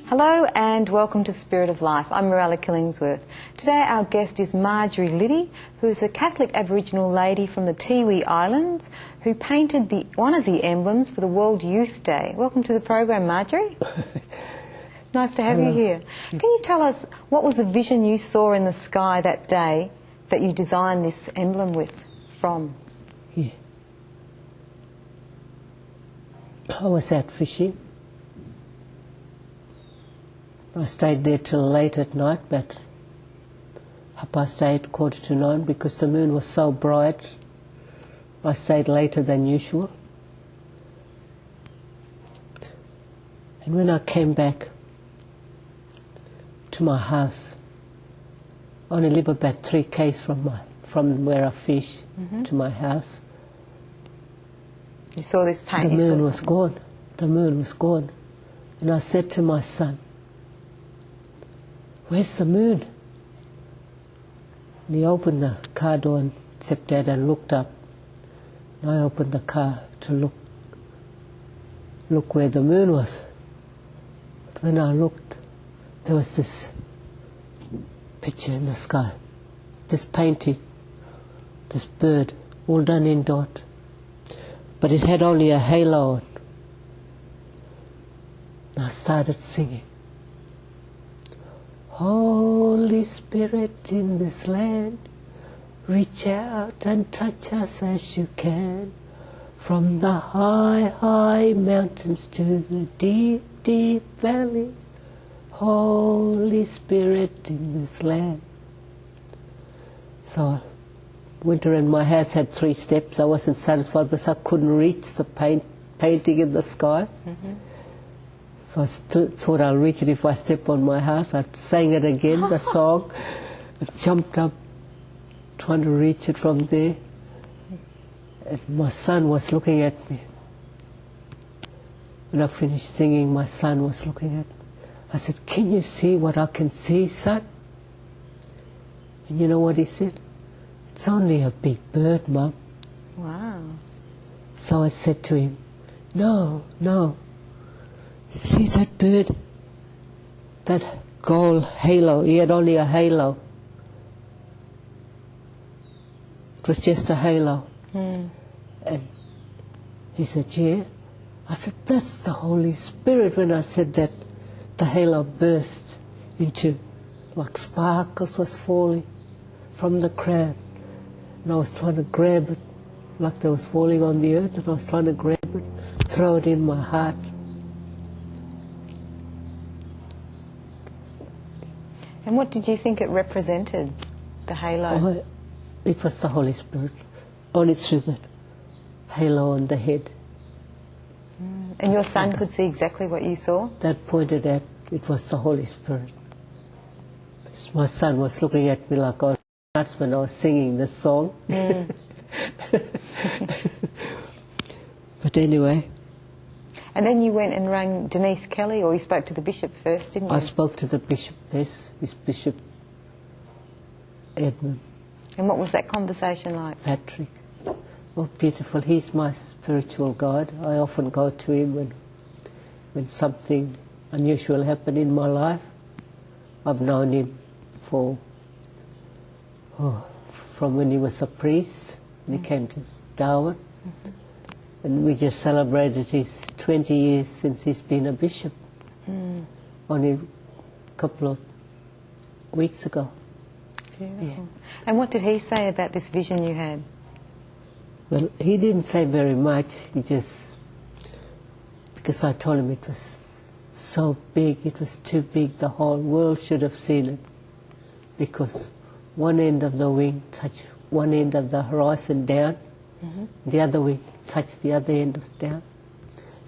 Hello and welcome to Spirit of Life. I'm Mirella Killingsworth. Today our guest is Marjorie Liddy, who is a Catholic Aboriginal lady from the Tiwi Islands who painted one of the emblems for the World Youth Day. Welcome to the program, Marjorie. Nice to have you here. Can you tell us what was the vision you saw in the sky that day that you designed this emblem from? Yeah. I was out fishing. I stayed there till late at night, but 8:30, 8:45, because the moon was so bright. I stayed later than usual. And when I came back to my house, I only live about 3 k's from where I fish to my house. You saw this paint? The moon was gone. The moon was gone. And I said to my son, "Where's the moon?" And he opened the car door and stepped out and looked up. And I opened the car to look where the moon was. But when I looked, there was this picture in the sky, this painting, this bird, all done in dot. But it had only a halo on. And I started singing. Holy Spirit in this land, reach out and touch us as you can, from the high, high mountains to the deep, deep valleys. Holy Spirit in this land. So winter in my house had 3 steps. I wasn't satisfied because I couldn't reach the painting in the sky. So I thought I'll reach it if I step on my house. I sang it again, the song. I jumped up, trying to reach it from there. And my son was looking at me. When I finished singing, my son was looking at me. I said, "Can you see what I can see, son?" And you know what he said? "It's only a big bird, Mum." Wow. So I said to him, No. See that bird? That gold halo. He had only a halo. It was just a halo. And he said, "Yeah." I said, "That's the Holy Spirit." When I said that, the halo burst into, like sparkles was falling from the crowd. And I was trying to grab it, like they was falling on the earth, and I was trying to grab it, throw it in my heart. And what did you think it represented, the halo? It was the Holy Spirit, only through the halo on the head. And your son could see exactly what you saw? That pointed at, it was the Holy Spirit. My son was looking at me like I was nuts when I was singing this song. But anyway. And then you went and rang Denise Kelly, or you spoke to the bishop first, didn't you? I spoke to the bishop, yes, this Bishop Edmund. And what was that conversation like? Patrick. Oh, beautiful. He's my spiritual guide. I often go to him when something unusual happened in my life. I've known him from when he was a priest, and he came to Darwin. And we just celebrated his 20 years since he's been a bishop, only a couple of weeks ago. Beautiful. Yeah. And what did he say about this vision you had? Well, he didn't say very much. He just, because I told him it was so big, it was too big, the whole world should have seen it, because one end of the wing touched one end of the horizon down, the other wing touched the other end of down.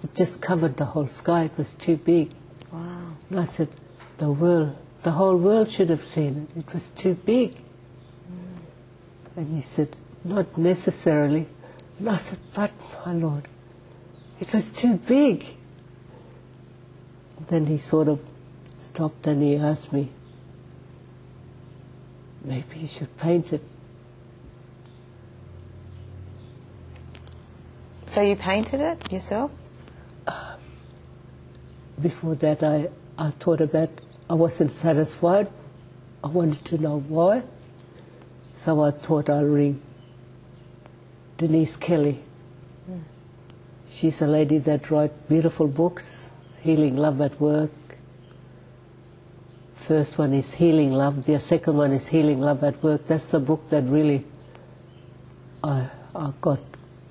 It just covered the whole sky. It was too big. Wow. And I said, the whole world should have seen it. It was too big. And he said, "Not necessarily." And I said, "But, my Lord, it was too big." And then he sort of stopped and he asked me, "Maybe you should paint it." So you painted it yourself? Before that, I thought about, I wasn't satisfied. I wanted to know why. So I thought I'll ring Denise Kelly. She's a lady that writes beautiful books, Healing Love at Work. First one is Healing Love. The second one is Healing Love at Work. That's the book that really I got.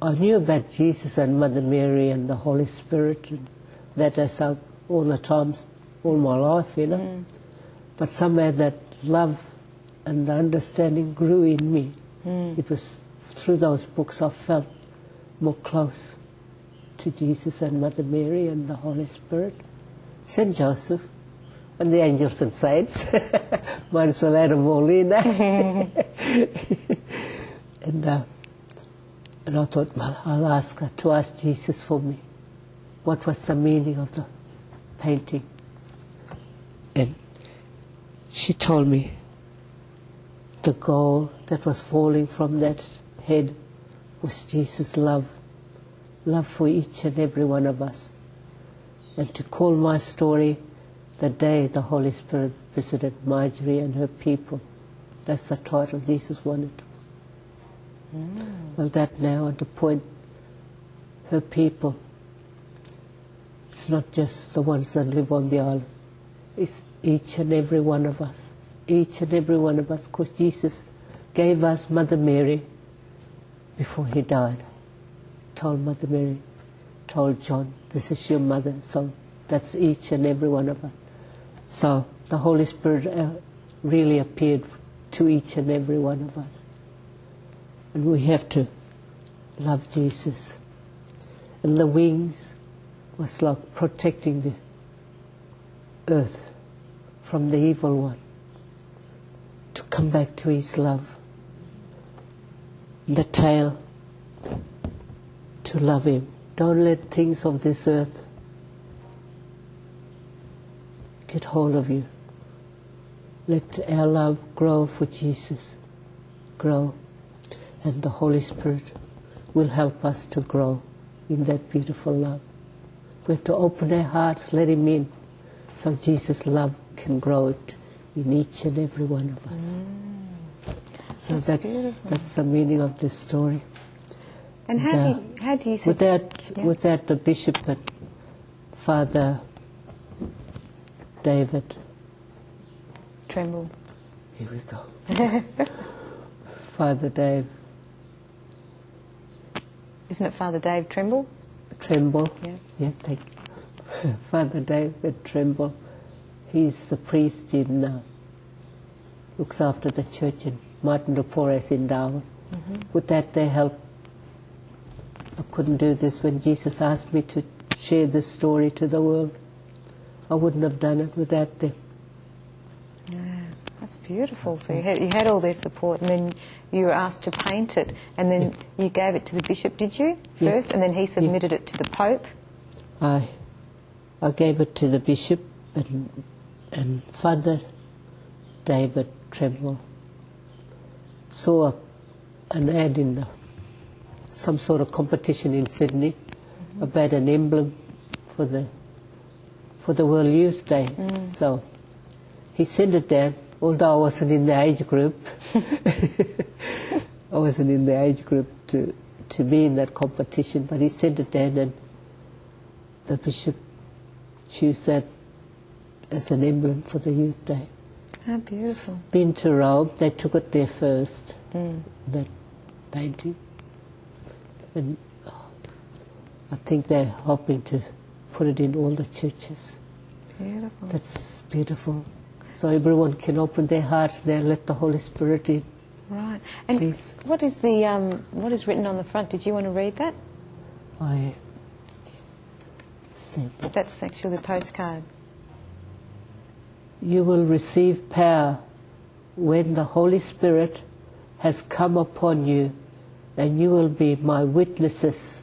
I knew about Jesus and Mother Mary and the Holy Spirit, and that I saw all the time, all my life, you know. But somehow that love and the understanding grew in me. It was through those books I felt more close to Jesus and Mother Mary and the Holy Spirit, Saint Joseph, and the angels and saints. Might as well add them all in. And I thought, well, I'll ask her to ask Jesus for me. What was the meaning of the painting? And she told me the gold that was falling from that head was Jesus' love. Love for each and every one of us. And to call my story the day the Holy Spirit visited Marjorie and her people. That's the title Jesus wanted. Well, that now, and to point her people, it's not just the ones that live on the island. It's each and every one of us. Each and every one of us, because Jesus gave us Mother Mary before he died. Told Mother Mary, told John, this is your mother. So that's each and every one of us. So the Holy Spirit really appeared to each and every one of us. And we have to love Jesus. And the wings was like protecting the earth from the evil one, to come back to his love. The tail, to love him. Don't let things of this earth get hold of you. Let our love grow for Jesus. Grow. And the Holy Spirit will help us to grow in that beautiful love. We have to open our hearts, let him in, so Jesus' love can grow in each and every one of us. So that's the meaning of this story. And how do you see without the bishop and Father David Tremble? Here we go. Father Dave. Isn't it Father Dave Tremble? Tremble. Yeah, thank you. Father David Tremble. He's the priest in, looks after the church in Martin de Porres in Darwin. With that, they help. I couldn't do this when Jesus asked me to share this story to the world. I wouldn't have done it without them. Yeah, that's beautiful. So you had all their support, and then you were asked to paint it, and then you gave it to the bishop, did you, first? And then he submitted it to the Pope? I gave it to the bishop, and Father David Tremble saw an ad in some sort of competition in Sydney about an emblem for the World Youth Day. So he sent it down, although I wasn't in the age group. I wasn't in the age group to be in that competition, but he sent it down, and the bishop chose that as an emblem for the Youth Day. How beautiful. It's been to Rome. They took it there first, that painting. And I think they're hoping to put it in all the churches. Beautiful. That's beautiful. So everyone can open their hearts now, let the Holy Spirit in. Right. And please. What is written on the front? Did you want to read that? I see. That's actually the postcard. You will receive power when the Holy Spirit has come upon you, and you will be my witnesses.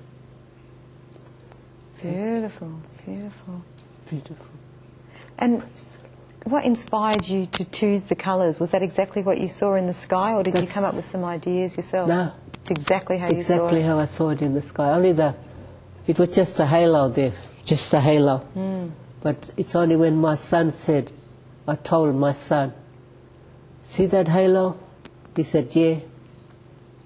Beautiful, beautiful. Beautiful. And what inspired you to choose the colours? Was that exactly what you saw in the sky, or did you come up with some ideas yourself? No. It's exactly how you saw it? Exactly how I saw it in the sky. Only it was just a halo there, just a halo. But it's only when my son said, I told my son, see that halo? He said, yeah.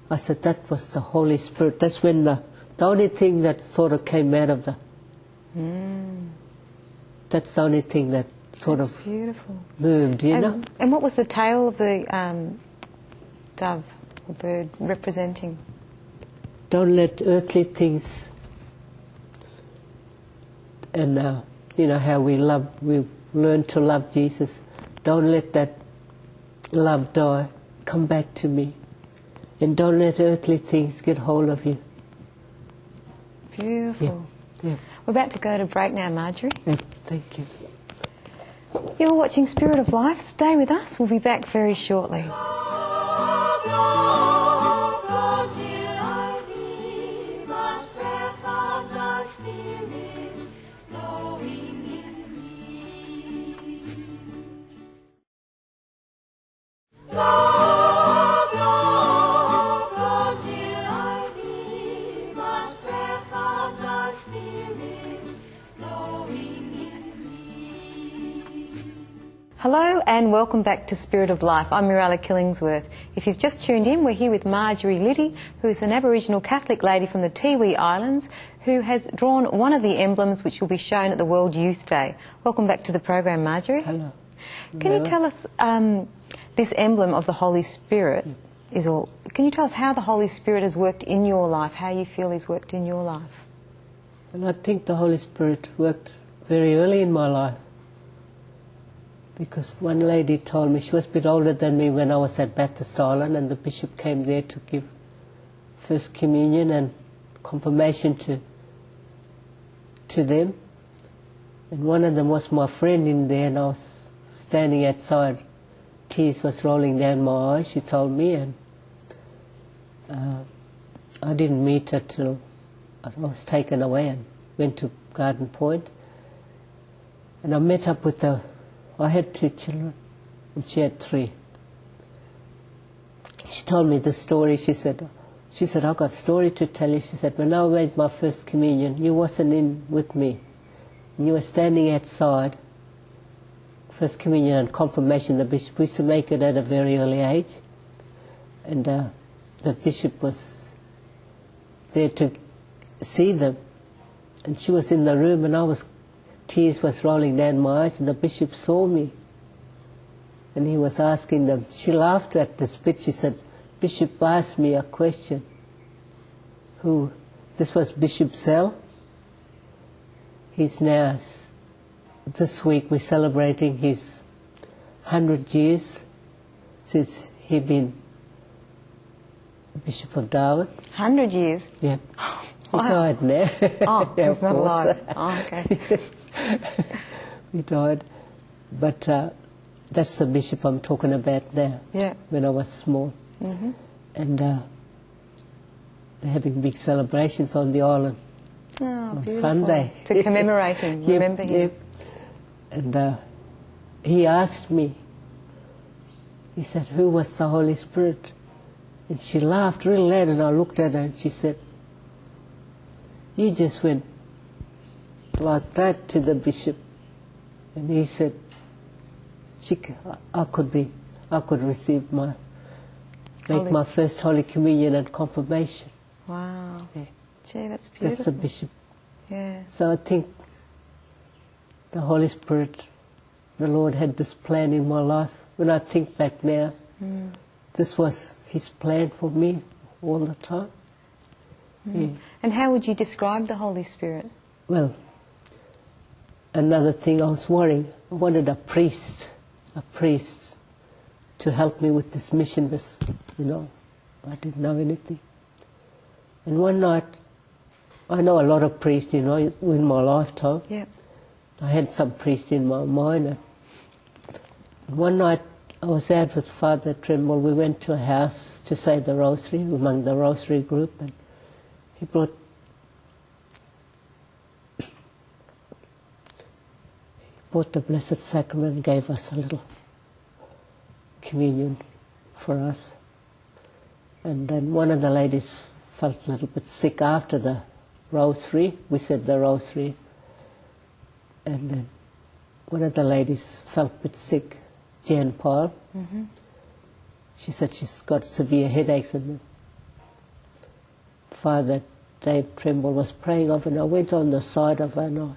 I said, that was the Holy Spirit. That's when the only thing that sort of came out of the... That's the only thing that sort That's of beautiful. moved, you know? And what was the tail of the dove or bird representing? Don't let earthly things, and you know how we learn to love Jesus. Don't let that love die. Come back to me. And don't let earthly things get hold of you. Beautiful. Yeah. We're about to go to break now, Marjorie. Yeah. Thank you. You're watching Spirit of Life. Stay with us. We'll be back very shortly. Hello and welcome back to Spirit of Life. I'm Mirella Killingsworth. If you've just tuned in, we're here with Marjorie Liddy, who is an Aboriginal Catholic lady from the Tiwi Islands, who has drawn one of the emblems which will be shown at the World Youth Day. Welcome back to the program, Marjorie. Hello. Can you tell us, this emblem of the Holy Spirit is all... Can you tell us how the Holy Spirit has worked in your life, how you feel He's worked in your life? And I think the Holy Spirit worked very early in my life. Because one lady told me, she was a bit older than me when I was at Bathurst Island, and the bishop came there to give First Communion and confirmation to them. And one of them was my friend in there, and I was standing outside. Tears was rolling down my eyes, she told me, and I didn't meet her till I was taken away and went to Garden Point. And I met up with her. I had 2 children, and she had 3. She told me the story. She said, I've got a story to tell you. She said, when I made my First Communion, you wasn't in with me. And you were standing outside, First Communion and confirmation. The bishop used to make it at a very early age. And the bishop was there to see them. And she was in the room, and tears was rolling down my eyes, and the bishop saw me. And he was asking them. She laughed at this bit. She said, Bishop asked me a question. This was Bishop Zell. He's now, this week we're celebrating his 100 years since he been Bishop of Darwin. 100 years? Yeah. He died now. Oh, yeah, he's not alive. Oh, okay. He died. But that's the bishop I'm talking about now, yeah. when I was small. Mm-hmm. And they're having big celebrations on the island on beautiful. Sunday. To commemorate him, Yep, remember him. Yep. And he asked me, he said, who was the Holy Spirit? And she laughed real loud, and I looked at her and she said, you just went like that to the bishop. And he said, I could receive my first Holy Communion and confirmation. Wow. Yeah. Gee, that's beautiful. That's the bishop. Yeah. So I think the Holy Spirit, the Lord had this plan in my life. When I think back now, this was His plan for me all the time. Yeah. And how would you describe the Holy Spirit? Well, another thing I was worrying, I wanted a priest to help me with this mission, because, I didn't know anything. And one night, I know a lot of priests, in my lifetime. Yeah. I had some priests in my mind. And one night, I was out with Father Tremble. We went to a house to say the rosary, among the rosary group, and he brought the Blessed Sacrament and gave us a little communion for us. And then one of the ladies felt a little bit sick after the rosary. We said the rosary. And then one of the ladies felt a bit sick, Jan Paul. She said she's got severe headaches, and Father Dave Tremble was praying over, and I went on the side of her, and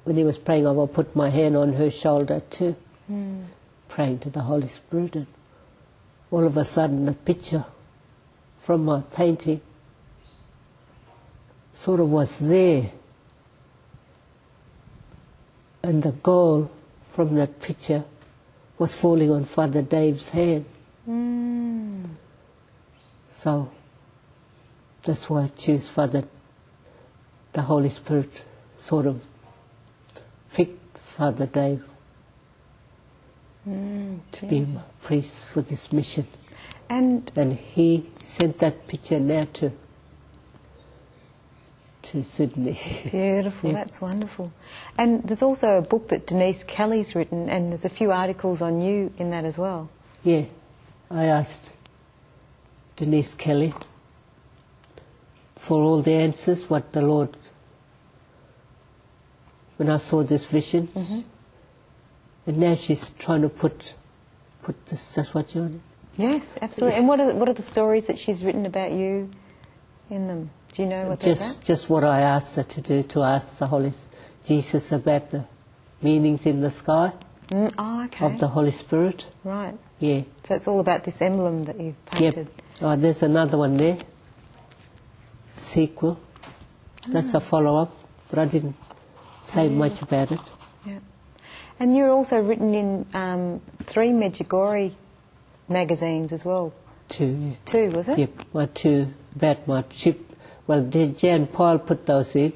when he was praying over, I put my hand on her shoulder too, praying to the Holy Spirit, and all of a sudden the picture from my painting sort of was there, and the gold from that picture was falling on Father Dave's hand. So that's why I choose the Holy Spirit sort of picked Father Dave to be my priest for this mission. And he sent that picture now to Sydney. beautiful, Yeah. That's wonderful. And there's also a book that Denise Kelly's written, and there's a few articles on you in that as well. Yeah, I asked Denise Kelly for all the answers, what the Lord, when I saw this vision, and now she's trying to put this, that's what you're... Yes, absolutely. And what are the stories that she's written about you in them? Do you know what they're about? Just what I asked her to do, to ask the Holy Jesus about the meanings in the sky Okay. of the Holy Spirit. Right. Yeah. So it's all about this emblem that you've painted. Yep. Oh, there's another one there. Sequel. That's a follow-up, but I didn't say much about it. Yeah. And you're also written in 3 Medjugorje magazines as well. 2, yeah. 2, was it? Yep, my 2 about my ship. Well, Jan Paul put those in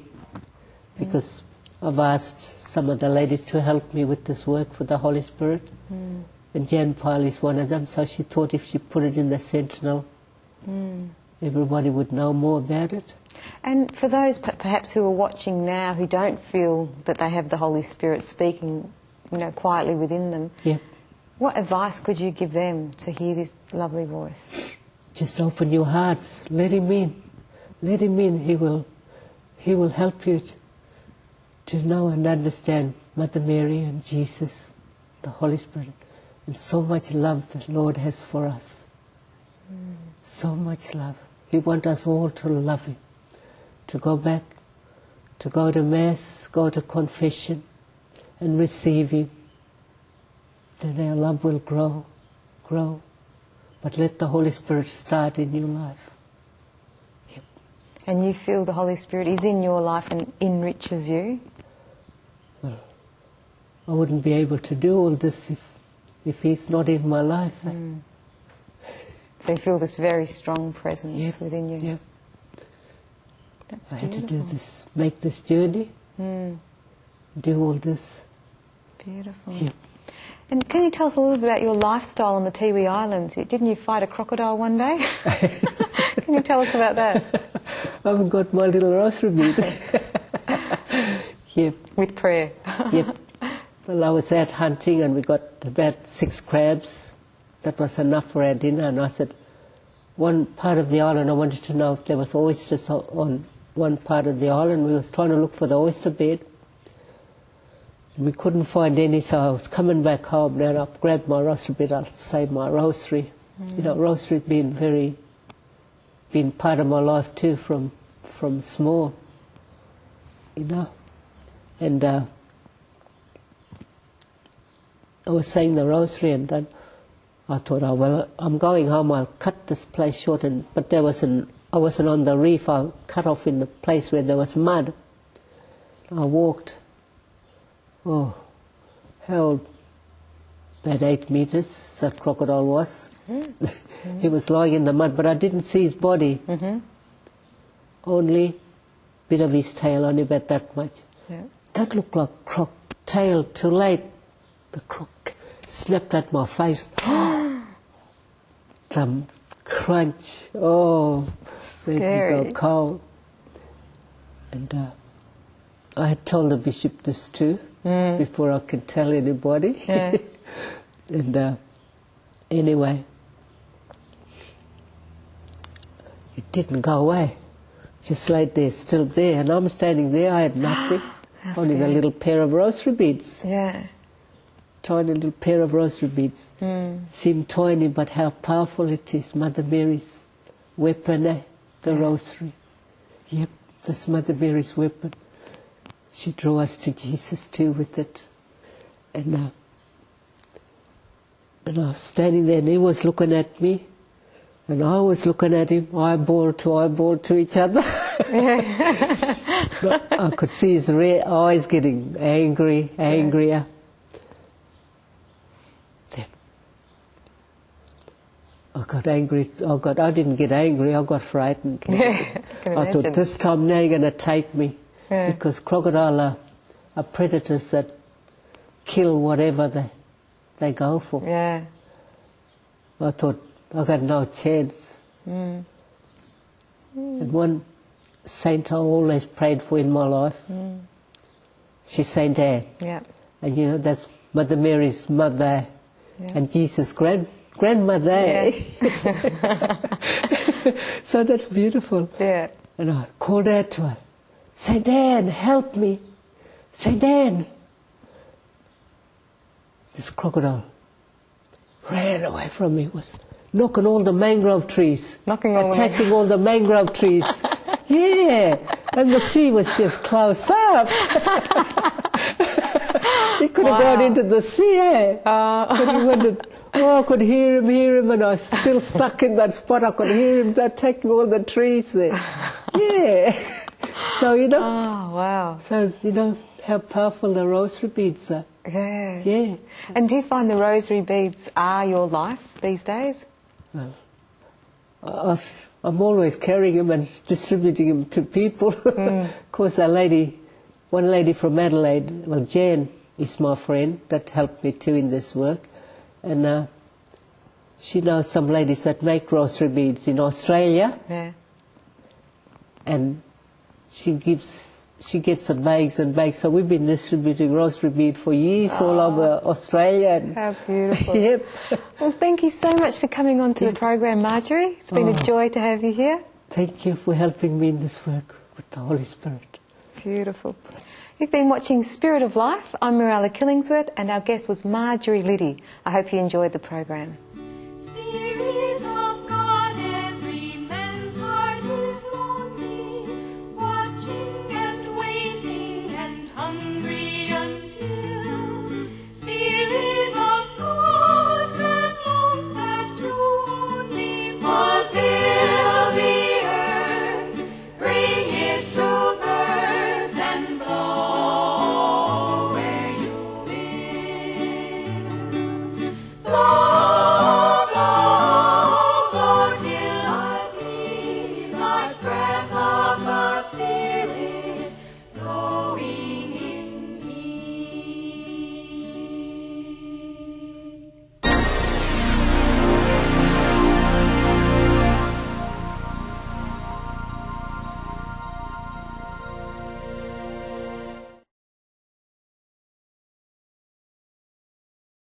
because I've asked some of the ladies to help me with this work for the Holy Spirit. And Jan Paul is one of them, so she thought if she put it in the Sentinel, everybody would know more about it. And for those perhaps who are watching now who don't feel that they have the Holy Spirit speaking, quietly within them, Yep. what advice could you give them to hear this lovely voice? Just open your hearts, let him in. Let him in. He will help you to know and understand Mother Mary and Jesus, the Holy Spirit, and so much love the Lord has for us. So much love. He wants us all to love him, to go back, to go to Mass, go to confession, and receive him. Then our love will grow. But let the Holy Spirit start in your life. And you feel the Holy Spirit is in your life and enriches you? Well, I wouldn't be able to do all this if he's not in my life. So you feel this very strong presence within you? Yep. That's I had to beautiful. do this, make this journey, do all this. Beautiful. Yep. And can you tell us a little bit about your lifestyle on the Tiwi Islands? Didn't you fight a crocodile one day? Can you tell us about that? I've got my little rosary bead. Yep. With prayer. Yep. Well, I was out hunting and we got about 6 crabs. That was enough for our dinner. And I said, one part of the island, I wanted to know if there was oysters on one part of the island. We was trying to look for the oyster bed. We couldn't find any, so I was coming back home. Then I grabbed my rosary bed. I'll say my rosary. Rosary been part of my life too from small. And I was saying the rosary, and then I thought, oh well, I'm going home. I'll cut this place short. But I wasn't on the reef. I cut off in the place where there was mud. I walked. Oh, held about 8 meters, that crocodile was. He was lying in the mud, but I didn't see his body. Only a bit of his tail, only about that much. Yeah. That looked like croc tail. Too late. The croc snapped at my face. The crunch. Oh, made me go cold. And I had told the bishop this too. Before I could tell anybody. Yeah. And anyway, it didn't go away. Just laid there, still there. And I'm standing there, I had nothing. That's only the good. little pair of rosary beads. Yeah. Tiny little pair of rosary beads. Seem tiny, but how powerful it is. Mother Mary's weapon, the rosary. Yep, that's Mother Mary's weapon. She drew us to Jesus too with it. And I was standing there and he was looking at me and I was looking at him, eyeball to each other. I could see his red eyes getting angrier. Then I got angry. I didn't get angry, I got frightened. I thought, this time now you're going to take me. Yeah. Because crocodiles are predators that kill whatever they go for. Yeah. I thought, I got no chance. And one saint I always prayed for in my life, she's Saint Anne. Yeah. And you know, that's Mother Mary's mother and Jesus' grandmother. Yeah. So that's beautiful. Yeah. And I called out to her, Saint Anne, help me. Saint Anne. This crocodile ran away from me, was knocking all the mangrove trees, attacking all the mangrove trees. Yeah, and the sea was just close up. He could have gone into the sea, but he wanted, I could hear him, and I was still stuck in that spot. I could hear him attacking all the trees there. Yeah. So, you know. Oh, wow. So, you know, how powerful the rosary beads are. Yeah. Yeah. And do you find the rosary beads are your life these days? Well, I'm always carrying them and distributing them to people. Of course, one lady from Adelaide, well, Jan is my friend that helped me too in this work. And she knows some ladies that make rosary beads in Australia. Yeah. And she gets the bags and bags. So we've been distributing rosary bead for years all over Australia. How beautiful. Yep. Well, thank you so much for coming on to the program, Marjorie. It's been a joy to have you here. Thank you for helping me in this work with the Holy Spirit. Beautiful. You've been watching Spirit of Life. I'm Marjorie Killingsworth and our guest was Marjorie Liddy. I hope you enjoyed the program.